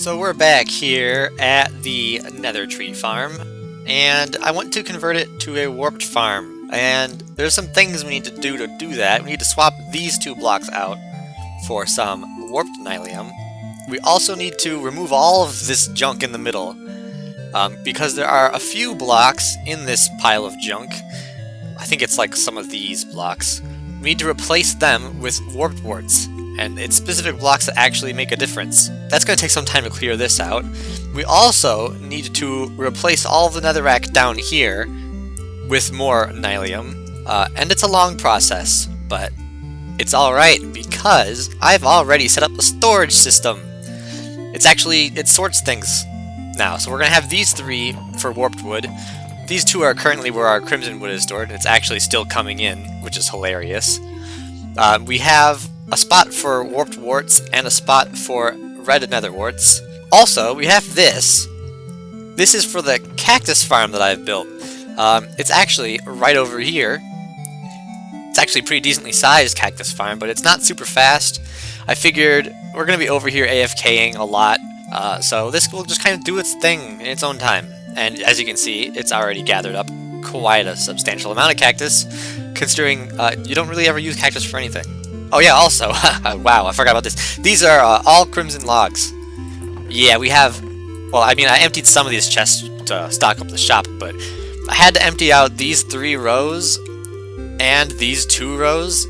So we're back here at the Nether Tree Farm, and I want to convert it to a warped farm. And there's some things we need to do that. We need to swap these two blocks out for some warped nylium. We also need to remove all of this junk in the middle, because there are a few blocks in this pile of junk. I think it's like some of these blocks. We need to replace them with warped warts, and it's specific blocks that actually make a difference. That's going to take some time to clear this out. We also need to replace all of the netherrack down here with more nylium, and it's a long process, but it's alright because I've already set up a storage system. It sorts things now, so we're going to have these three for warped wood. These two are currently where our crimson wood is stored, and it's actually still coming in, which is hilarious. We have a spot for warped warts and a spot for red nether warts. Also, we have this. This is for the cactus farm that I've built. It's actually right over here. It's actually a pretty decently sized cactus farm, but it's not super fast. I figured we're going to be over here AFKing a lot, so this will just kind of do its thing in its own time. And as you can see, it's already gathered up quite a substantial amount of cactus, considering you don't really ever use cactus for anything. Oh yeah, also, wow, I forgot about this. These are all crimson logs. Yeah, we have, well, I mean, I emptied some of these chests to stock up the shop, but I had to empty out these 3 rows and these 2 rows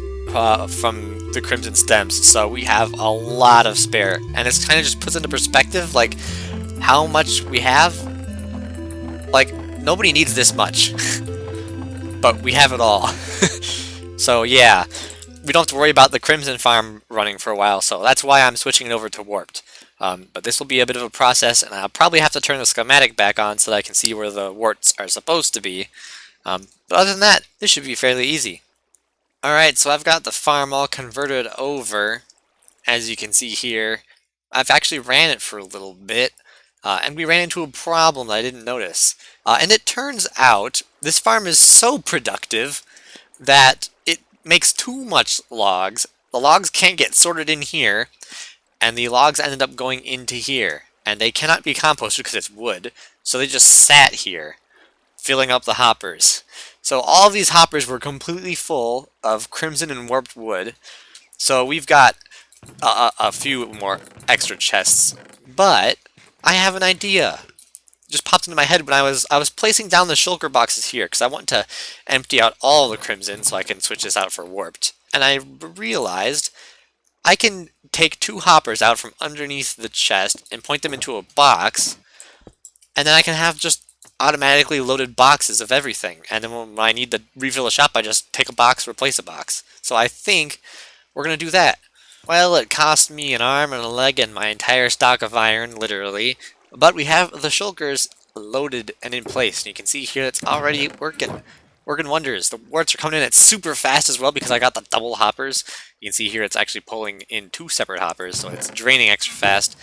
from the crimson stems, so we have a lot of spare. And it kind of just puts into perspective, like, how much we have. Like, nobody needs this much, but we have it all. So yeah, we don't have to worry about the crimson farm running for a while, so that's why I'm switching it over to warped. But this will be a bit of a process, and I'll probably have to turn the schematic back on so that I can see where the warts are supposed to be. But other than that, this should be fairly easy. Alright, so I've got the farm all converted over, as you can see here. I've actually ran it for a little bit. And we ran into a problem that I didn't notice. And it turns out this farm is so productive that it makes too much logs. The logs can't get sorted in here, and the logs ended up going into here. And they cannot be composted because it's wood, so they just sat here, filling up the hoppers. So all of these hoppers were completely full of crimson and warped wood. So we've got a few more extra chests, but I have an idea. It just popped into my head when I was placing down the shulker boxes here, because I want to empty out all the crimson so I can switch this out for warped. And I realized I can take 2 hoppers out from underneath the chest and point them into a box, and then I can have just automatically loaded boxes of everything. And then when I need to refill a shop, I just take a box, replace a box. So I think we're going to do that. Well, it cost me an arm and a leg and my entire stock of iron, literally. But we have the shulkers loaded and in place. And you can see here it's already working wonders. The warts are coming in at super fast as well because I got the double hoppers. You can see here it's actually pulling in 2 separate hoppers, so it's draining extra fast.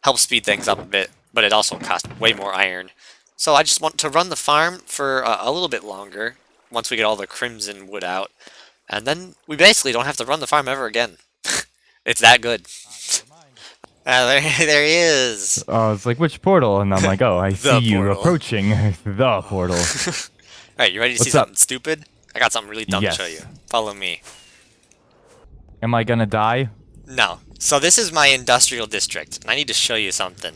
Helps speed things up a bit, but it also costs way more iron. So I just want to run the farm for a little bit longer once we get all the crimson wood out. And then we basically don't have to run the farm ever again. It's that good. There he is. Oh, it's like, which portal? And I'm like, oh, I see you portal. approaching the portal. Alright, you ready to see something stupid? I got something really dumb to show you. Follow me. Am I gonna die? No. So this is my industrial district, and I need to show you something.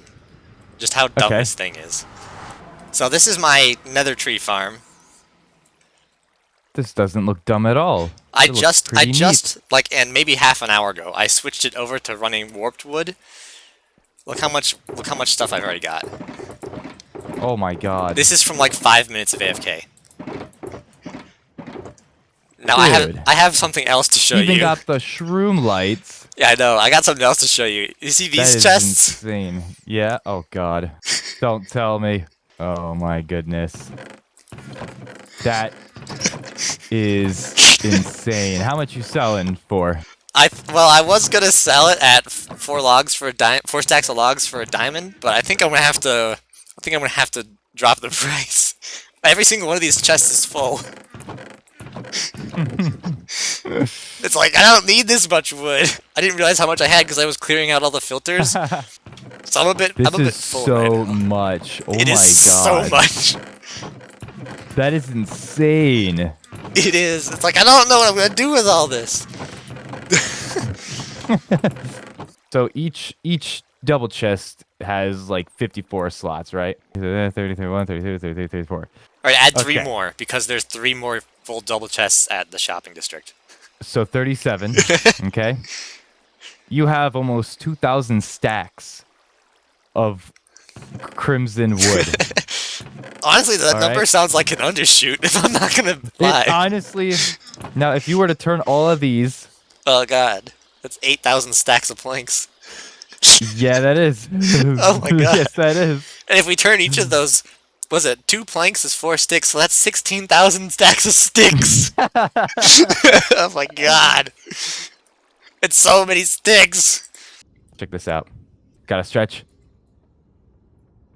Just how dumb this thing is. So this is my nether tree farm. This doesn't look dumb at all. I just, like, and maybe half an hour ago, I switched it over to running warped wood. Look how much stuff I've already got. Oh my god. This is from like 5 minutes of AFK. Now Dude. I have something else to show you. Even got the shroom lights. Yeah, I know. I got something else to show you. You see these That is chests? insane. Yeah. Oh god. Don't tell me. Oh my goodness. That is insane. How much you selling for? Well, I was gonna sell it at 4 stacks of logs for a diamond, but I think I'm gonna have to. Drop the price. Every single one of these chests is full. It's like, I don't need this much wood. I didn't realize how much I had because I was clearing out all the filters. So I'm a bit This is full so right now. much. Oh It my is god. so much. That is insane. It is. It's like, I don't know what I'm gonna do with all this. So each double chest has like 54 slots, right? 30, 31, 32, 33, 34. Alright, add 3 Okay. more, because there's 3 more full double chests at the shopping district. So 37, okay? You have almost 2,000 stacks of crimson wood. Honestly, that All number right? sounds like an undershoot, if I'm not gonna lie. It honestly, now if you were to turn all of these, Oh god. That's 8,000 stacks of planks. yeah, that is. Oh my god. Yes, that is. And if we turn each of those, was it 2 planks is 4 sticks, so that's 16,000 stacks of sticks! Oh my god. It's so many sticks! Check this out. Gotta stretch.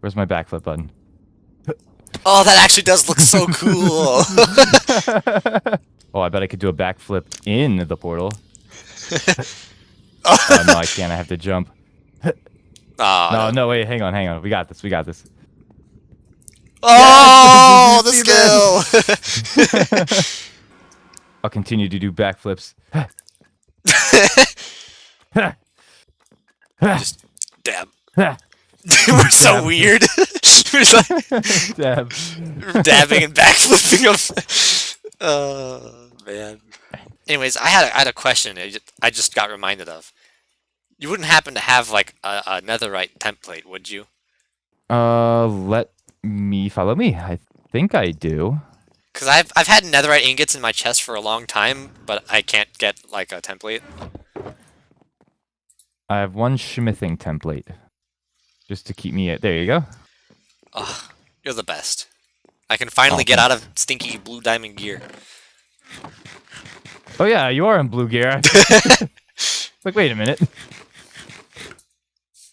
Where's my backflip button? Oh, that actually does look so cool! Oh, I bet I could do a backflip in the portal. Oh, no, I can't. I have to jump. Oh, No, wait, hang on. We got this. Oh, Yes! the Did you see skill! I'll continue to do backflips. Just dab. We're so Dab. weird. We're just like Dab. dabbing and backflipping them. Oh man. Anyways, I had a question. I just got reminded of. You wouldn't happen to have like a netherite template, would you? Let me follow me. I think I do. Because I've had netherite ingots in my chest for a long time, but I can't get like a template. I have one smithing template. Just to keep me at. There you go. Ugh, you're the best. I can finally get out of stinky blue diamond gear. Oh yeah, you are in blue gear. Like, wait a minute.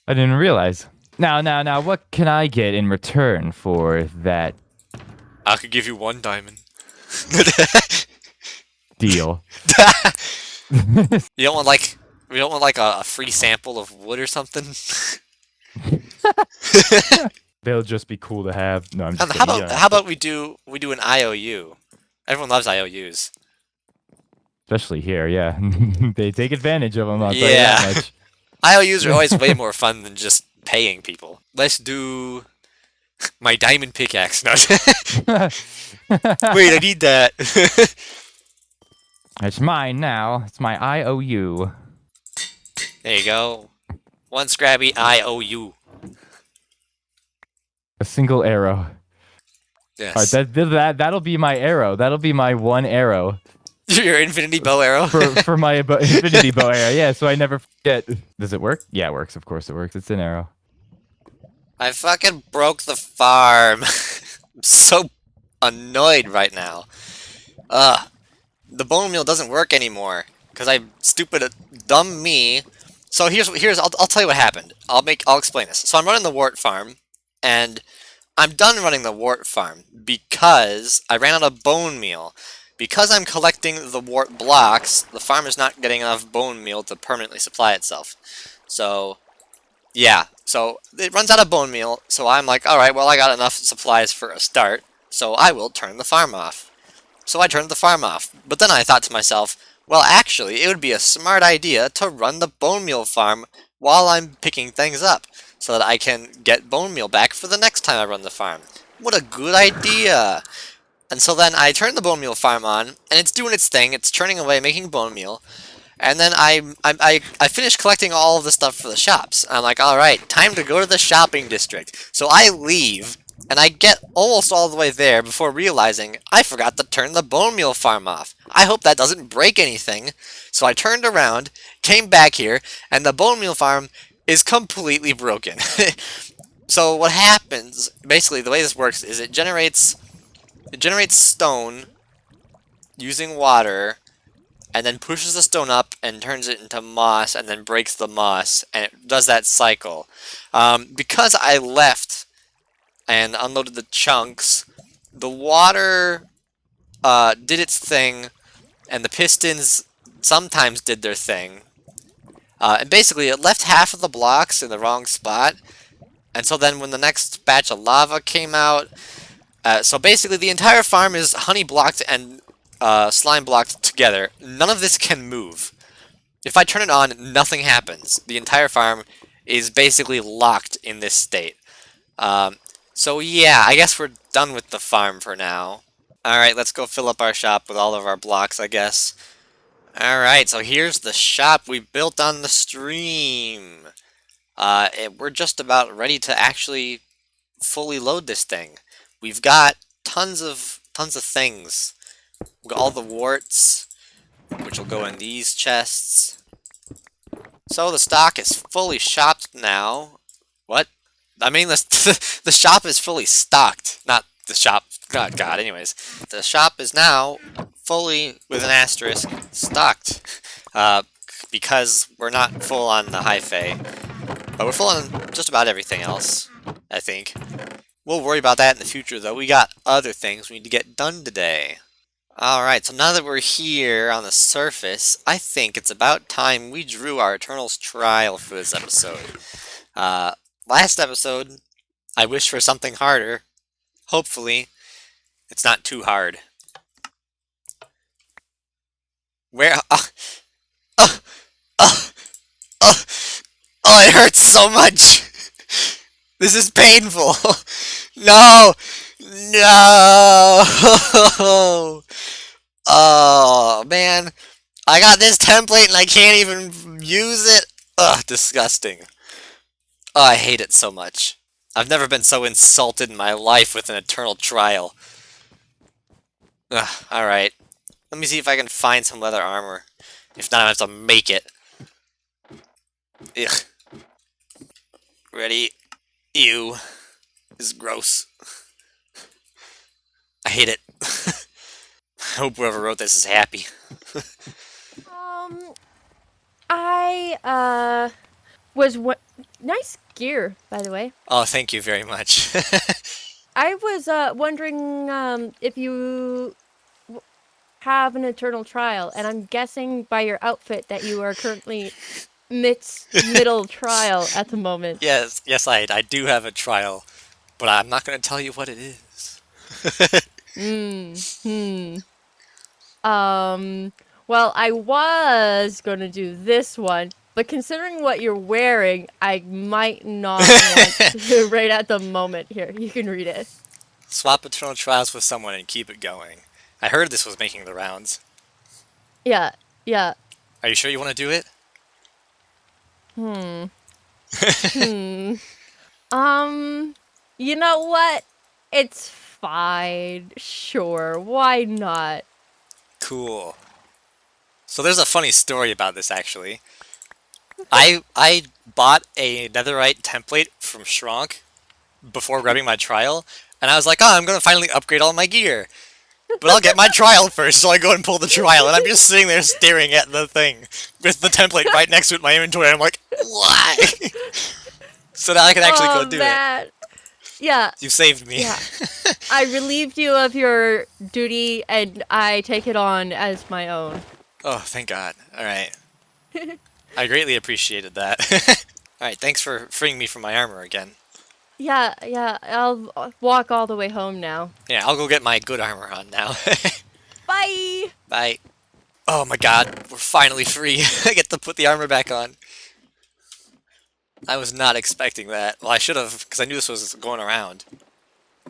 I didn't realize. Now, what can I get in return for that I could give you 1 diamond. deal? You don't want like a free sample of wood or something? They'll just be cool to have. No, I'm just How kidding. how about we do an IOU? Everyone loves IOUs. Especially here, yeah. They take advantage of them, I'll tell you Yeah. that much. IOUs are always way more fun than just paying people. Let's do my diamond pickaxe. No. Wait, I need that. It's mine now. It's my IOU. There you go. 1 Skraby IOU. A single arrow. Yes. Alright, that'll be my arrow. That'll be my 1 arrow. Your infinity bow arrow. For my infinity bow arrow. Yeah, so I never forget. Does it work? Yeah, it works. Of course it works. It's an arrow. I fucking broke the farm. I'm so annoyed right now. The bone meal doesn't work anymore because dumb me. So I'll tell you what happened. I'll explain this. So I'm running the wart farm, and I'm done running the wart farm because I ran out of bone meal. Because I'm collecting the wart blocks, the farm is not getting enough bone meal to permanently supply itself. So, yeah. So, it runs out of bone meal, so I'm like, alright, well I got enough supplies for a start, so I will turn the farm off. So I turned the farm off, but then I thought to myself, well actually, it would be a smart idea to run the bone meal farm while I'm picking things up, so that I can get bone meal back for the next time I run the farm. What a good idea! And so then I turn the bone meal farm on, and it's doing its thing, it's churning away, making bone meal, and then I finish collecting all of the stuff for the shops. I'm like, alright, time to go to the shopping district. So I leave, and I get almost all the way there before realizing I forgot to turn the bone meal farm off. I hope that doesn't break anything. So I turned around, came back here, and the bone meal farm is completely broken. So what happens, basically the way this works is it generates stone using water, and then pushes the stone up and turns it into moss, and then breaks the moss, and it does that cycle. Because I left and unloaded the chunks, the water did its thing, and the pistons sometimes did their thing. And basically, it left half of the blocks in the wrong spot. And so then when the next batch of lava came out, so basically the entire farm is honey blocked and slime blocked together. None of this can move. If I turn it on, nothing happens. The entire farm is basically locked in this state. So yeah, I guess we're done with the farm for now. Alright, let's go fill up our shop with all of our blocks, I guess. Alright, so here's the shop we built on the stream. We're just about ready to actually fully load this thing. We've got tons of things. We've got all the warts, which will go in these chests. So the stock is fully shopped now. What? I mean, the shop is fully stocked. Not the shop. God, anyways. The shop is now fully, with an asterisk, stocked. Because we're not full on the hi-fi. But we're full on just about everything else, I think. We'll worry about that in the future, though. We got other things we need to get done today. Alright, so now that we're here on the surface, I think it's about time we drew our Eternal's Trial for this episode. Last episode, I wished for something harder. Hopefully, it's not too hard. Where... Oh, it hurts so much! This is painful! No! No! Oh, man. I got this template and I can't even use it? Ugh, disgusting. Oh, I hate it so much. I've never been so insulted in my life with an eternal trial. Ugh, alright. Let me see if I can find some leather armor. If not, I have to make it. Ugh. Ready? Ew. This is gross. I hate it. I hope whoever wrote this is happy. I was nice gear, by the way. Oh, thank you very much. I was wondering if you have an eternal trial, and I'm guessing by your outfit that you are currently middle trial at the moment. Yes, I do have a trial, but I'm not going to tell you what it is. Well, I was gonna do this one, but considering what you're wearing, I might not want to right at the moment. Here, you can read it. Swap eternal trials with someone and keep it going. I heard this was making the rounds. Yeah. Are you sure you want to do it? You know what? It's fine. Sure, why not? Cool. So there's a funny story about this, actually. I bought a netherite template from Shronk before grabbing my trial, and I was like, oh, I'm going to finally upgrade all my gear. But I'll get my trial first, so I go and pull the trial, and I'm just sitting there staring at the thing with the template right next to it in my inventory, and I'm like, why? So now I can actually go do it. Yeah. You saved me. Yeah. I relieved you of your duty, and I take it on as my own. Oh, thank God. Alright. I greatly appreciated that. Alright, thanks for freeing me from my armor again. Yeah, I'll walk all the way home now. Yeah, I'll go get my good armor on now. Bye! Bye. Oh my God, we're finally free. I get to put the armor back on. I was not expecting that. Well, I should have, because I knew this was going around.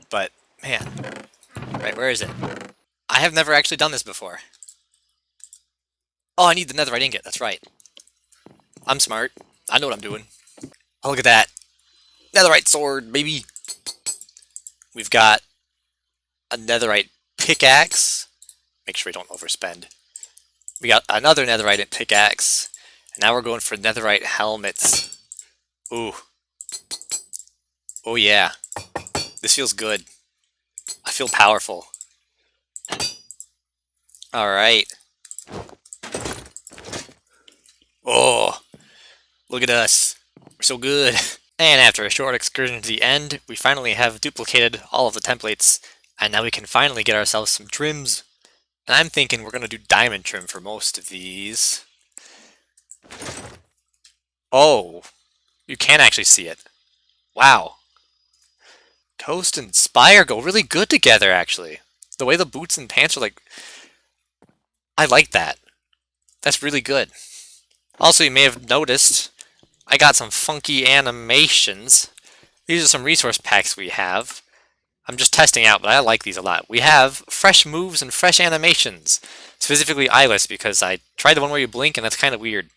But, man. Right, where is it? I have never actually done this before. Oh, I need the netherite ingot, that's right. I'm smart. I know what I'm doing. Oh, look at that. Netherite sword, baby! We've got a netherite pickaxe. Make sure we don't overspend. We got another netherite pickaxe. And now we're going for netherite helmets. Ooh. Oh yeah. This feels good. I feel powerful. Alright. Oh. Look at us. We're so good. And after a short excursion to the end, we finally have duplicated all of the templates. And now we can finally get ourselves some trims. And I'm thinking we're going to do diamond trim for most of these. Oh, you can actually see it. Wow. Toast and Spire go really good together, actually. The way the boots and pants are like... I like that. That's really good. Also, you may have noticed, I got some funky animations. These are some resource packs we have. I'm just testing out, but I like these a lot. We have fresh moves and fresh animations. Specifically eyeless, because I tried the one where you blink, and that's kind of weird.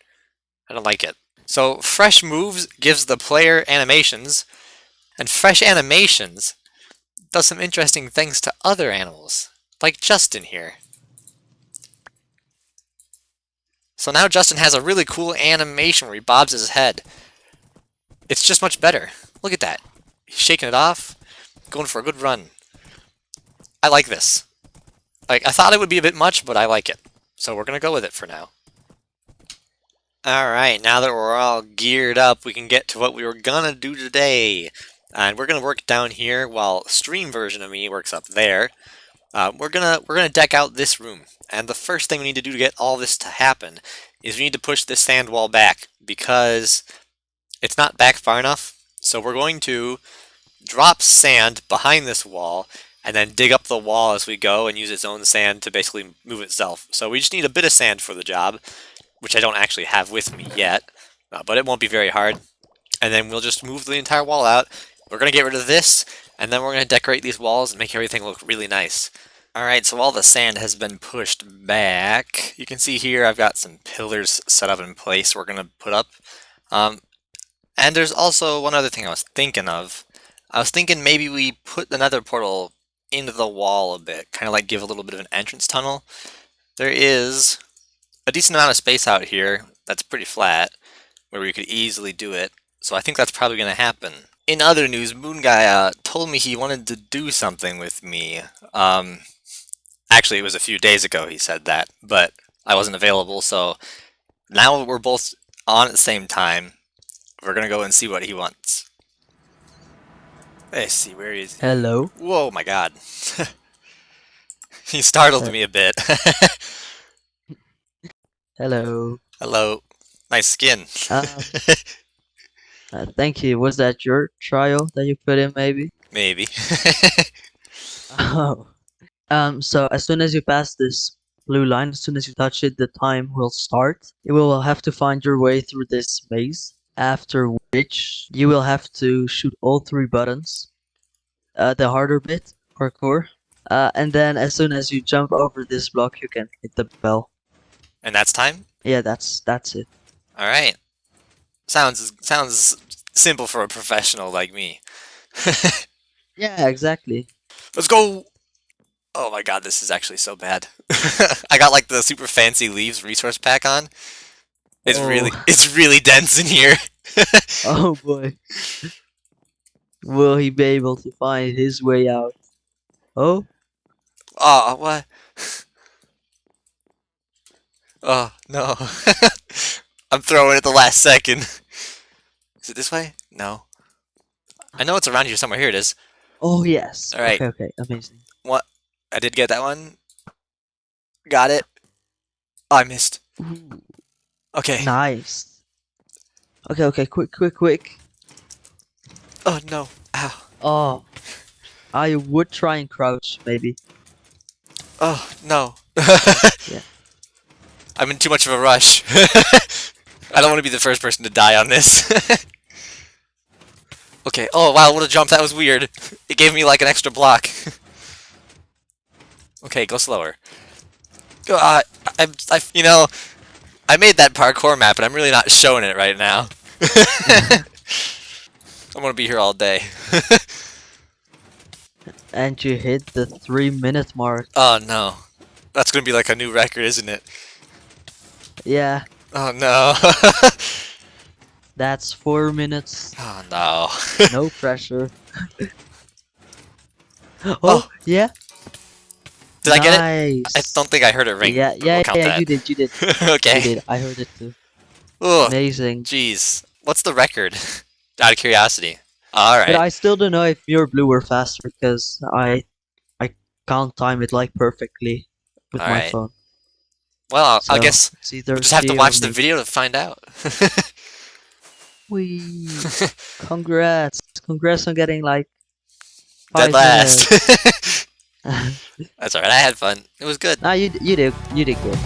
I don't like it. So, fresh moves gives the player animations, and fresh animations does some interesting things to other animals, like Justin here. So now Justin has a really cool animation where he bobs his head. It's just much better. Look at that. He's shaking it off, going for a good run. I like this. Like, I thought it would be a bit much, but I like it. So we're gonna go with it for now. Alright, now that we're all geared up, we can get to what we were gonna do today. And we're gonna work down here while stream version of me works up there. We're gonna deck out this room. And the first thing we need to do to get all this to happen is we need to push this sand wall back, because it's not back far enough. So we're going to drop sand behind this wall and then dig up the wall as we go and use its own sand to basically move itself. So we just need a bit of sand for the job, which I don't actually have with me yet, but it won't be very hard. And then we'll just move the entire wall out. We're going to get rid of this, and then we're going to decorate these walls and make everything look really nice. Alright, so all the sand has been pushed back. You can see here I've got some pillars set up in place we're going to put up. And there's also one other thing I was thinking of. I was thinking maybe we put the nether portal into the wall a bit, kind of like give a little bit of an entrance tunnel. There is a decent amount of space out here that's pretty flat, where we could easily do it. So I think that's probably going to happen. In other news, Moon Guy told me he wanted to do something with me. Actually, it was a few days ago he said that, but I wasn't available, so now we're both on at the same time. We're gonna go and see what he wants. Let's see, where is he? Hello. Whoa, my god. He startled me a bit. Hello. Hello. Nice skin. Thank you. Was that your trial that you put in, maybe? Maybe. Oh. So as soon as you pass this blue line, as soon as you touch it, the time will start. You will have to find your way through this maze, after which you will have to shoot all 3 buttons. The harder bit, parkour. And then as soon as you jump over this block, you can hit the bell. And that's time? Yeah, that's it. Alright. Sounds simple for a professional like me. Yeah, exactly. Let's go! Oh my god, this is actually so bad. I got like the super fancy leaves resource pack on. It's really dense in here. Oh boy. Will he be able to find his way out? Oh? Oh, what? Oh, no. I'm throwing it the last second. Is it this way? No. I know it's around here somewhere. Here it is. Oh yes. Alright. Okay, amazing. What? I did get that one. Got it. Oh, I missed. Ooh, Okay. nice. Okay, quick. Oh, no. Ow. Oh. I would try and crouch, maybe. Oh, no. Yeah. I'm in too much of a rush. I don't want to be the first person to die on this. Okay. Oh, wow, what a jump. That was weird. It gave me like an extra block. Okay, go slower. You know, I made that parkour map, and I'm really not showing it right now. I'm gonna be here all day. And you hit the 3-minute mark. Oh no. That's gonna be like a new record, isn't it? Yeah, Oh no. that's 4 minutes. Oh no. No pressure. Oh, Oh. yeah. Did I get it? Nice. I don't think I heard it ring. Yeah, We'll count that. you did. You Okay. did. I heard it too. Ugh. Amazing. Jeez. What's the record? Out of curiosity. Alright. But I still don't know if your blue were faster because I can't time it like perfectly with my Alright. phone. Well, I So, guess it's either we'll just have to you or watch the me. video to find out. Wee. Congrats. Congrats on getting like Dead 5 last. minutes. That's alright, I had fun. It was good. Nah, you did good.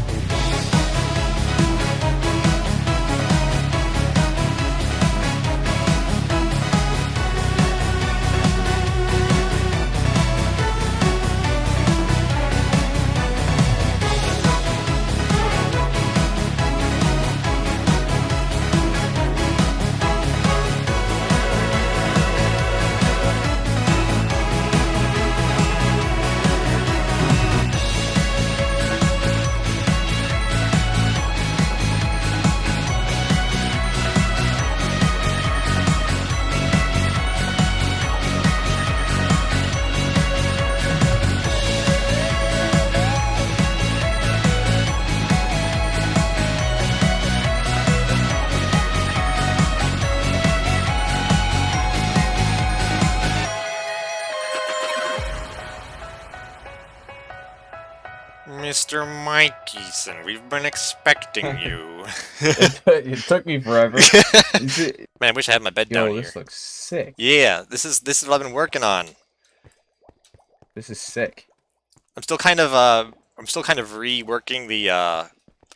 Mr. Mikeyson, we've been expecting you. It took me forever. Man, I wish I had my bed down Yo, here. this looks sick. Yeah, this is what I've been working on. This is sick. I'm still kind of reworking the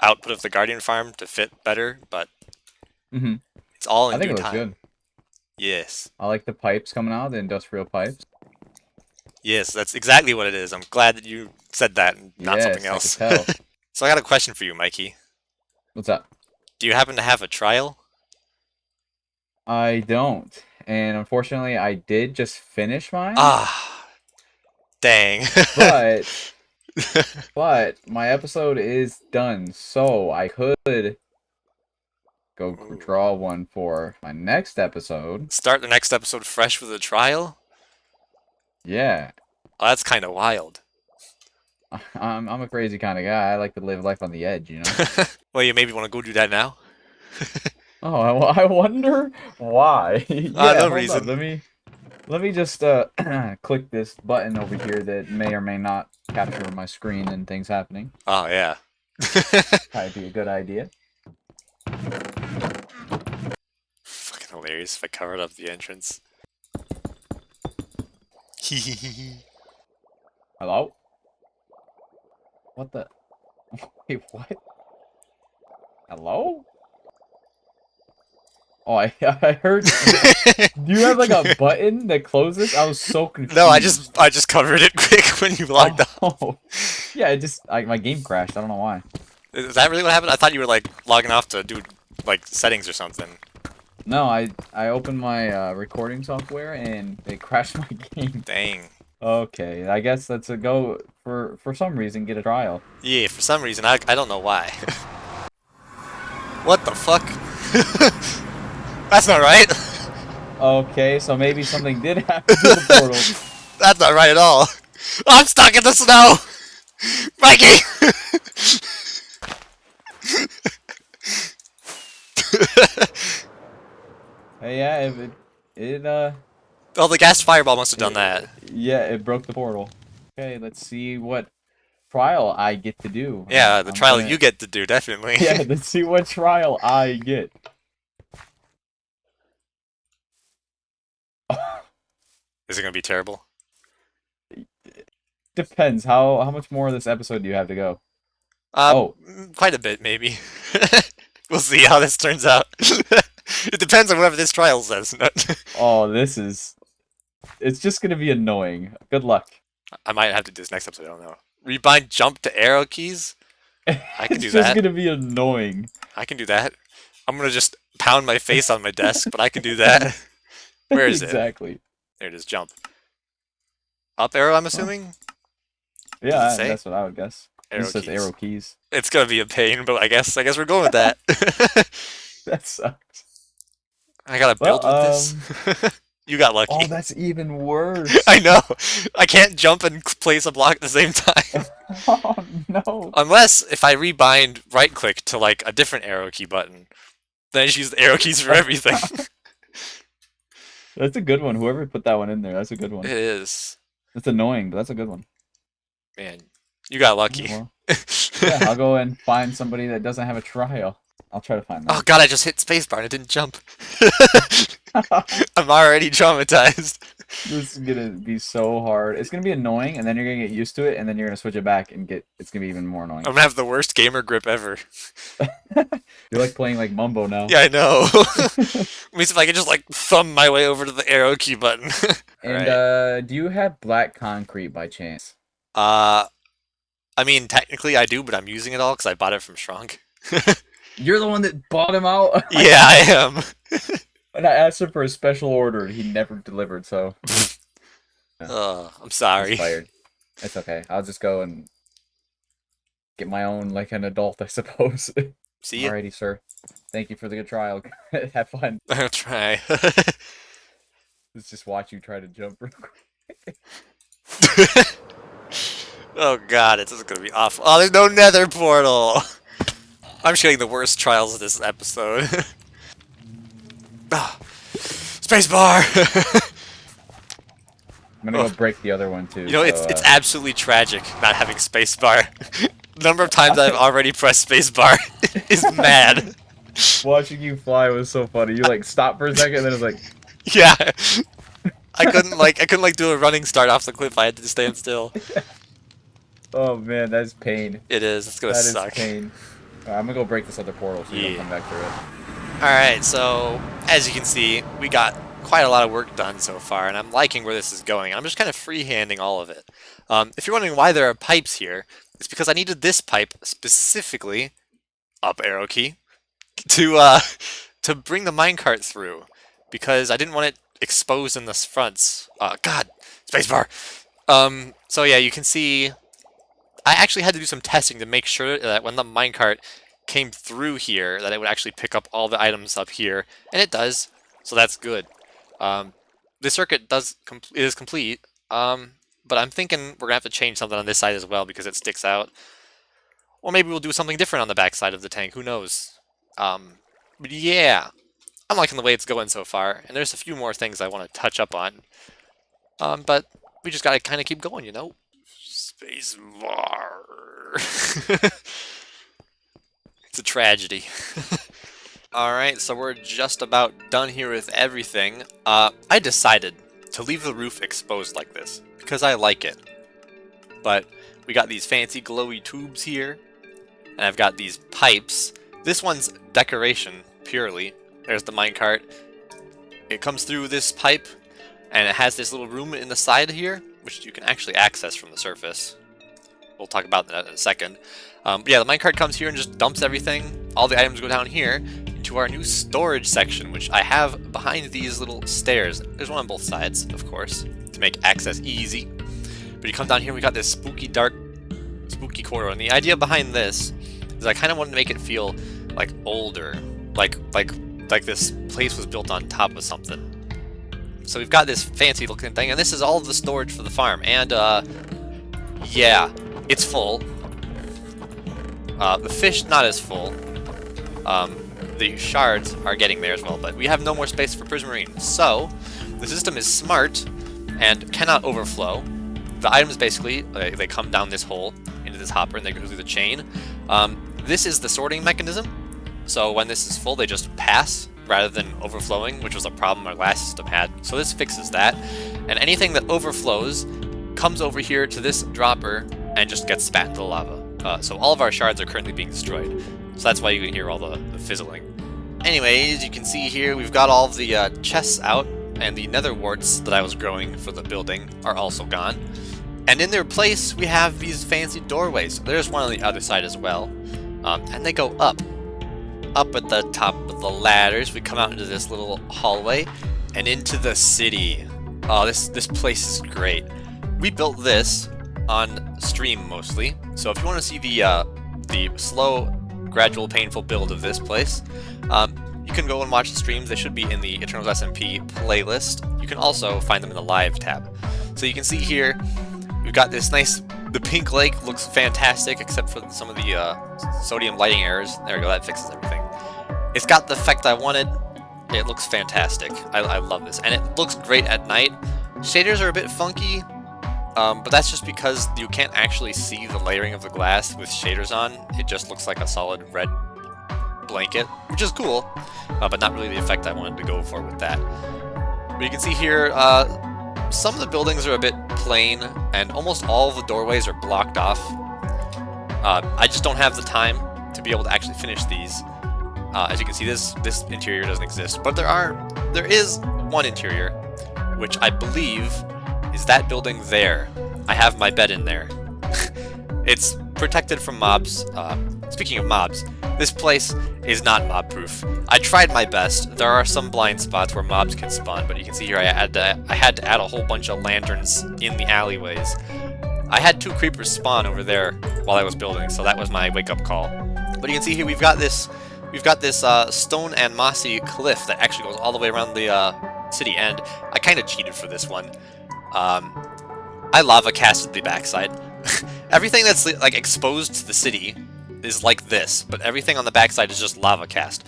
output of the Guardian farm to fit better, but Mm-hmm. it's all in I think due it looks time. good. Yes. I like the pipes coming out, the industrial pipes. Yes, that's exactly what it is. I'm glad that you said that and not Yes, something I else. could tell. So I got a question for you, Mikey. What's up? Do you happen to have a trial? I don't. And unfortunately, I did just finish mine. Ah, dang. But my episode is done, so I could go draw one for my next episode. Start the next episode fresh with a trial? Yeah. Oh, that's kind of wild. I'm a crazy kind of guy. I like to live life on the edge, you know? Well, you maybe want to go do that now? Oh, I wonder why. Yeah, No hold reason. up. Let me just click this button over here that may or may not capture my screen and things happening. Oh, yeah. Probably be a good idea. Fucking hilarious if I covered up the entrance. Hello? What the? Wait, what? Hello? Oh, I heard. Do you have like a button that closes? I was so confused. No, I just covered it quick when you logged off. Oh, yeah, it just my game crashed. I don't know why. Is that really what happened? I thought you were like logging off to do like settings or something. No, I opened my recording software and it crashed my game. Dang. Okay, I guess that's a go for some reason. Get a trial. Yeah, for some reason I don't know why. What the fuck? That's not right. Okay, so maybe something did happen to the portal. That's not right at all. I'm stuck in the snow. Mikey. Hey, yeah, Oh, the gas fireball must have done that. Yeah, it broke the portal. Okay, let's see what trial I get to do. Yeah, the I'm trial gonna- you get to do, definitely. Yeah, let's see what trial I get. Is it gonna be terrible? Depends. How much more of this episode do you have to go? Oh. Quite a bit, maybe. We'll see how this turns out. It depends on whatever this trial says. Oh, it's just gonna be annoying. Good luck. I might have to do this next episode, I don't know. Rebind jump to arrow keys? I can do It's just that. gonna be annoying. I can do that. I'm gonna just pound my face on my desk, but I can do that. Where is it? Exactly. There it is, jump. Up arrow, I'm assuming? Yeah, say? that's what I would guess. Arrow It says keys. arrow keys. It's gonna be a pain, but I guess we're going with that. That sucks. I gotta Well, build with this. You got lucky. Oh, that's even worse. I know. I can't jump and place a block at the same time. Oh no. Unless if I rebind right click to like a different arrow key button. Then I just use the arrow keys for everything. That's a good one. Whoever put that one in there, that's a good one. It is. It's annoying, but that's a good one. Man, you got lucky. Well, yeah, I'll go and find somebody that doesn't have a trial. I'll try to find Oh them. god, I just hit spacebar and it didn't jump. I'm already traumatized. This is gonna be so hard. It's gonna be annoying, and then you're gonna get used to it, and then you're gonna switch it back and it's gonna be even more annoying. I'm gonna have the worst gamer grip ever. You're like playing like Mumbo now. Yeah, I know. Let me see if I can just like thumb my way over to the arrow key button. And do you have black concrete by chance? I mean, technically I do, but I'm using it all because I bought it from Shrunk. You're the one that bought him out. Yeah, I am. And I asked him for a special order, and he never delivered. So I'm sorry. he's fired. It's okay. I'll just go and get my own like an adult, I suppose. See ya. Alrighty, sir. Thank you for the good trial. Have fun. I'll try. Let's just watch you try to jump real quick. Oh god, it's just gonna be awful. Oh, there's no nether portal! I'm just getting the worst trials of this episode. Ah, spacebar! I'm gonna go break the other one too. You know, so, it's absolutely tragic not having spacebar. The number of times I've already pressed spacebar is mad. watching you fly was so funny. You like stopped for a second, and then it's like, Yeah. I couldn't do a running start off the cliff. I had to stand still. oh man, that's pain. It is. It's gonna That is suck. pain. Alright, I'm gonna go break this other portal so you Yeah. don't come back through it. Alright, so as you can see, we got quite a lot of work done so far, and I'm liking where this is going. I'm just kind of freehanding all of it. If you're wondering why there are pipes here, it's because I needed this pipe specifically, up arrow key, to bring the minecart through, because I didn't want it exposed in the fronts. God, spacebar. So yeah, you can see I actually had to do some testing to make sure that when the minecart came through here, that it would actually pick up all the items up here, and it does, so that's good. The circuit is complete, but I'm thinking we're gonna have to change something on this side as well because it sticks out. Or maybe we'll do something different on the back side of the tank, who knows. But yeah, I'm liking the way it's going so far, and there's a few more things I want to touch up on. But we just gotta kind of keep going, you know? Spacebar. It's a tragedy. Alright, so we're just about done here with everything. I decided to leave the roof exposed like this, because I like it. But we got these fancy glowy tubes here, and I've got these pipes. This one's decoration, purely. There's the minecart. It comes through this pipe, and it has this little room in the side here, which you can actually access from the surface. We'll talk about that in a second. But yeah, the minecart comes here and just dumps everything. All the items go down here to our new storage section, which I have behind these little stairs. There's one on both sides, of course, to make access easy. But you come down here, we got this spooky, dark, spooky corridor. And the idea behind this is I kind of wanted to make it feel like older, like this place was built on top of something. So we've got this fancy looking thing, and this is all of the storage for the farm. And yeah, it's full. The fish not as full. The shards are getting there as well, but we have no more space for prismarine. So the system is smart and cannot overflow. The items basically they come down this hole into this hopper and they go through the chain. This is the sorting mechanism. So when this is full, they just pass rather than overflowing, which was a problem our last system had. So this fixes that. And anything that overflows comes over here to this dropper and just gets spat into the lava. So all of our shards are currently being destroyed. So that's why you can hear all the fizzling. Anyways, you can see here we've got all of the chests out, and the nether warts that I was growing for the building are also gone. And in their place, we have these fancy doorways. There's one on the other side as well. And they go up. Up at the top of the ladders, we come out into this little hallway and into the city. Oh, this place is great. We built this on stream mostly, so if you want to see the slow, gradual, painful build of this place, you can go and watch the streams. They should be in the Eternals SMP playlist. You can also find them in the live tab. So you can see here, we've got this nice, the pink lake looks fantastic except for some of the sodium lighting errors. There we go, that fixes everything. It's got the effect I wanted. It looks fantastic. I love this, and it looks great at night. Shaders are a bit funky, but that's just because you can't actually see the layering of the glass with shaders on. It just looks like a solid red blanket, which is cool, but not really the effect I wanted to go for with that. But you can see here, some of the buildings are a bit plain, and almost all of the doorways are blocked off. I just don't have the time to be able to actually finish these. As you can see, this interior doesn't exist, but there is one interior, which I believe is that building there. I have my bed in there. It's protected from mobs. Speaking of mobs, this place is not mob-proof. I tried my best. There are some blind spots where mobs can spawn, but you can see here I had to add a whole bunch of lanterns in the alleyways. I had 2 creepers spawn over there while I was building, so that was my wake-up call. But you can see here we've got this stone and mossy cliff that actually goes all the way around the city, and I kind of cheated for this one. I lava casted the backside. Everything that's like exposed to the city is like this, but everything on the backside is just lava cast.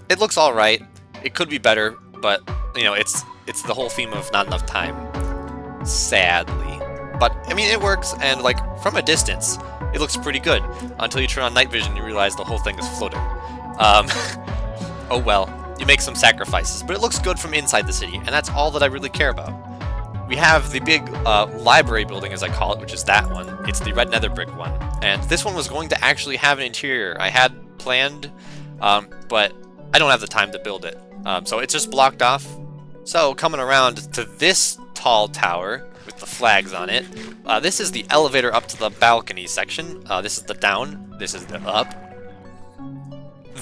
It looks all right. It could be better, but you know, it's the whole theme of not enough time, sadly. But I mean, it works, and like from a distance, it looks pretty good until you turn on night vision and you realize the whole thing is floating. Oh well, you make some sacrifices, but it looks good from inside the city, and that's all that I really care about. We have the big library building, as I call it, which is that one. It's the red nether brick one, and this one was going to actually have an interior. I had planned, but I don't have the time to build it, so it's just blocked off. So coming around to this tall tower with the flags on it, this is the elevator up to the balcony section. This is the down, this is the up.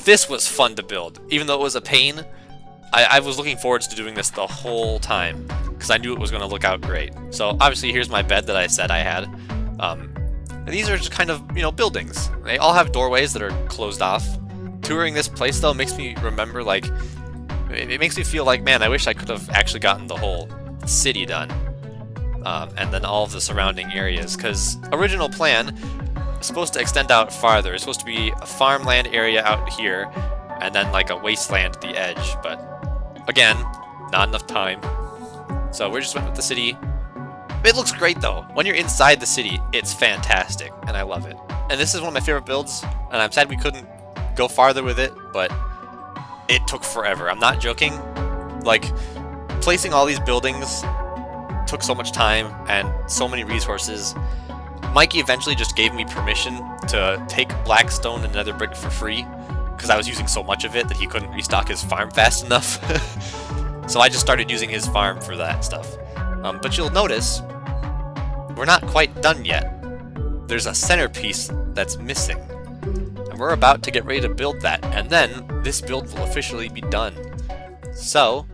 This was fun to build, even though it was a pain. I was looking forward to doing this the whole time, because I knew it was going to look out great. So obviously here's my bed that I said I had. And these are just kind of, you know, buildings. They all have doorways that are closed off. Touring this place though makes me remember, like, it makes me feel like, man, I wish I could have actually gotten the whole city done. And then all of the surrounding areas, because original plan is supposed to extend out farther. It's supposed to be a farmland area out here, and then like a wasteland at the edge, but again, not enough time. So we're just went with the city. It looks great though. When you're inside the city, it's fantastic, and I love it. And this is one of my favorite builds, and I'm sad we couldn't go farther with it, but it took forever. I'm not joking. Like, placing all these buildings took so much time and so many resources. Mikey eventually just gave me permission to take blackstone and nether brick for free, because I was using so much of it that he couldn't restock his farm fast enough. So I just started using his farm for that stuff. But you'll notice, we're not quite done yet. There's a centerpiece that's missing. And we're about to get ready to build that, and then this build will officially be done. So,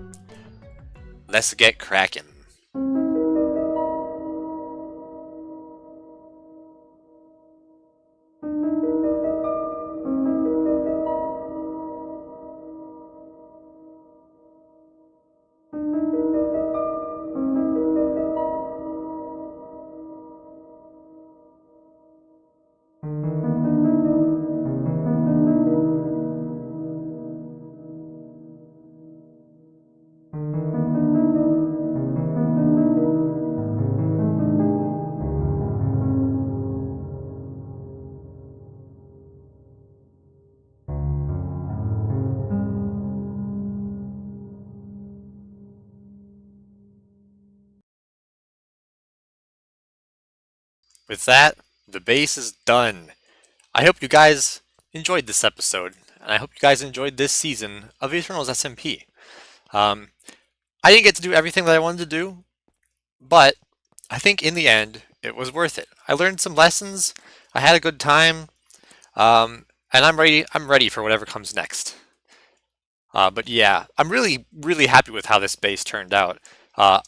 let's get cracking. With that, the base is done. I hope you guys enjoyed this episode, and I hope you guys enjoyed this season of Eternals SMP. I didn't get to do everything that I wanted to do, but I think in the end, it was worth it. I learned some lessons, I had a good time, and I'm ready for whatever comes next. But yeah, I'm really happy with how this base turned out,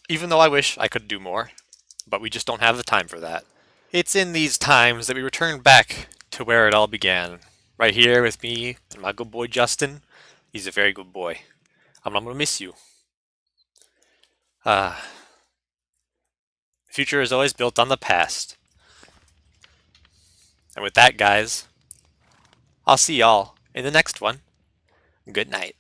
even though I wish I could do more, but we just don't have the time for that. It's in these times that we return back to where it all began. Right here with me and my good boy Justin. He's a very good boy. I'm gonna miss you. The future is always built on the past. And with that, guys, I'll see y'all in the next one. Good night.